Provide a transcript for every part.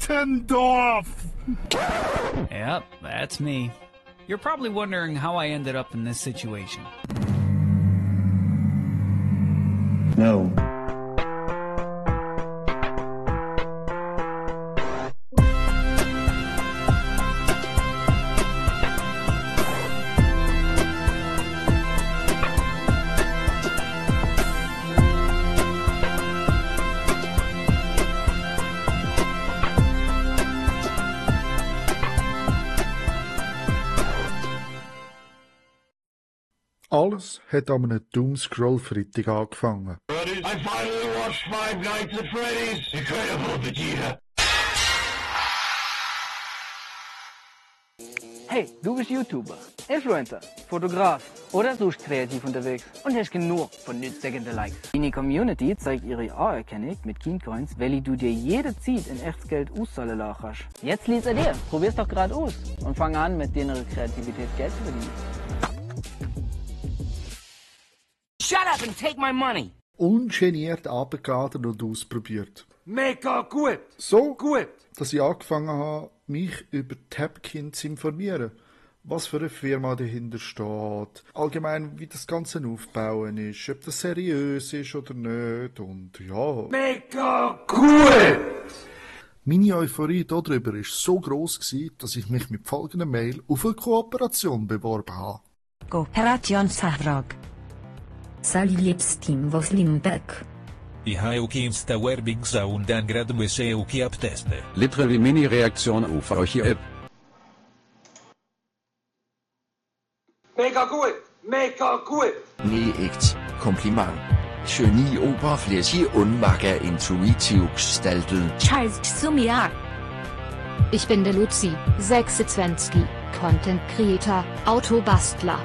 Mittendorf! Yep, that's me. You're probably wondering how I ended up in this situation. No. Alles hat an einem Doomscroll-Freitag angefangen. I finally watched Five Nights at Freddy's. Incredible, Vegeta. Hey, du bist YouTuber, Influencer, Fotograf oder suchst kreativ unterwegs und hast genug von nützlichen Likes. Deine Community zeigt ihre Anerkennung mit Keencoins, welche du dir jederzeit in Echtgeld auszahlen lassen kannst. Jetzt liegt's an dir, probier's doch gerade aus und fang an, mit deiner Kreativität Geld zu verdienen. Shut up and take my money! Ungeniert abgeladen und ausprobiert. Mega gut! So Gut! dass ich angefangen habe, mich über Tapkin zu informieren. Was für eine Firma dahinter steht, allgemein wie das Ganze aufbauen ist, ob das seriös ist oder nicht und ja. Mega gut! Meine Euphorie darüber war so gross, dass ich mich mit folgender Mail auf eine Kooperation beworben habe. Kooperationsvertrag. Salut Lipsteam vos Limbeck. Ich habe auch Insta-Werbings und dann gerade muss ich auch abtesten. Literally Mini-Reaktion auf eure App. Mega gut! Mega gut! Nee, echt. Kompliment. Genie oberflächig und mager intuitiv gestaltet. Charles Sumia. Ich bin der Luzi, 26, Content Creator, Autobastler,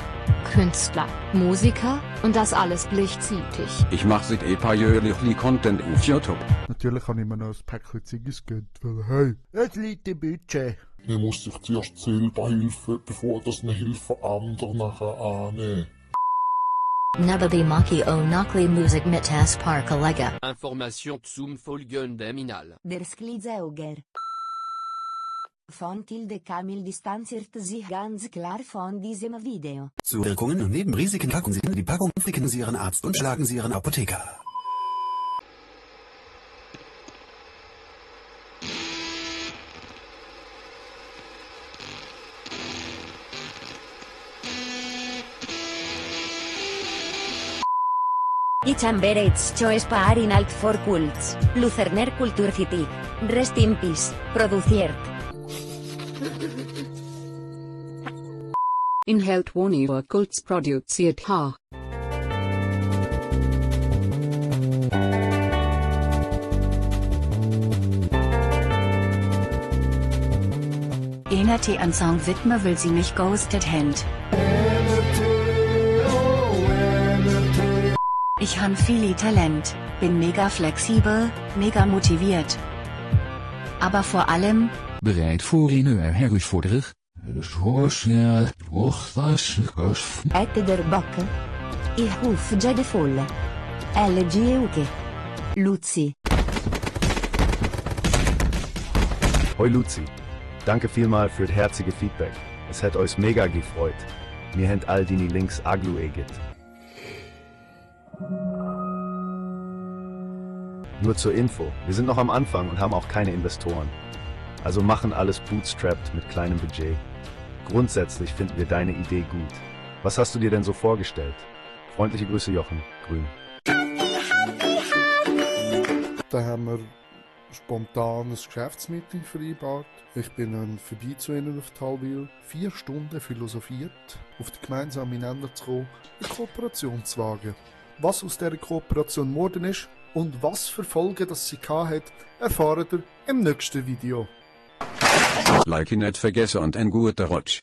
Künstler, Musiker und das alles gleichzeitig. Ich mache seit ein paar Jahren Content auf YouTube. Natürlich habe ich mir noch ein Päckchen Ziggis gegönnt, weil hey, es liegt im Budget. Man muss sich zuerst selber helfen, bevor das eine Hilfe anderen nachher annimmt. Nabadi Maki Onakli Musik mit Aspar Kollega. Information zum folgenden Inhalt. Der Sklizeuger. Von Tilde Kamil distanziert sich ganz klar von diesem Video. Zu Wirkungen und Nebenrisiken packen Sie in die Packung, flicken Sie Ihren Arzt und schlagen Sie Ihren Apotheker. Itzan Beretz Choes Paar in Alt for Cults, Lucerner Kulturcity, Rest in Peace, produziert. Inhalt Woniver Kults produziert ha. Enerte an Song widme will sie mich ghostet hand. Ich han viel Talent, bin mega flexibel, mega motiviert. Aber vor allem, Bereid voor een herausforderung. Zo snel, was Ette der Bocke. Ich ruf Jede voll. LG Uke. Luzi. Hoi Luzi. Danke vielmal für das herzige Feedback. Es hat euch mega gefreut. Mir habt all die Links aglu egit. Nur zur Info, wir sind noch am Anfang und haben auch keine Investoren. Also machen alles bootstrapped mit kleinem Budget. Grundsätzlich finden wir deine Idee gut. Was hast du dir denn so vorgestellt? Freundliche Grüße Jochen, Grün. Da haben wir spontan ein Geschäftsmeeting vereinbart. Ich bin dann vorbei zu ihnen auf Talwil, 4 Stunden philosophiert, auf den gemeinsamen Nenner zu kommen, eine Kooperation zu wagen. Was aus dieser Kooperation geworden ist und was für Folgen das sie hat, erfahrt ihr im nächsten Video. Like nicht vergessen und ein guter Rutsch.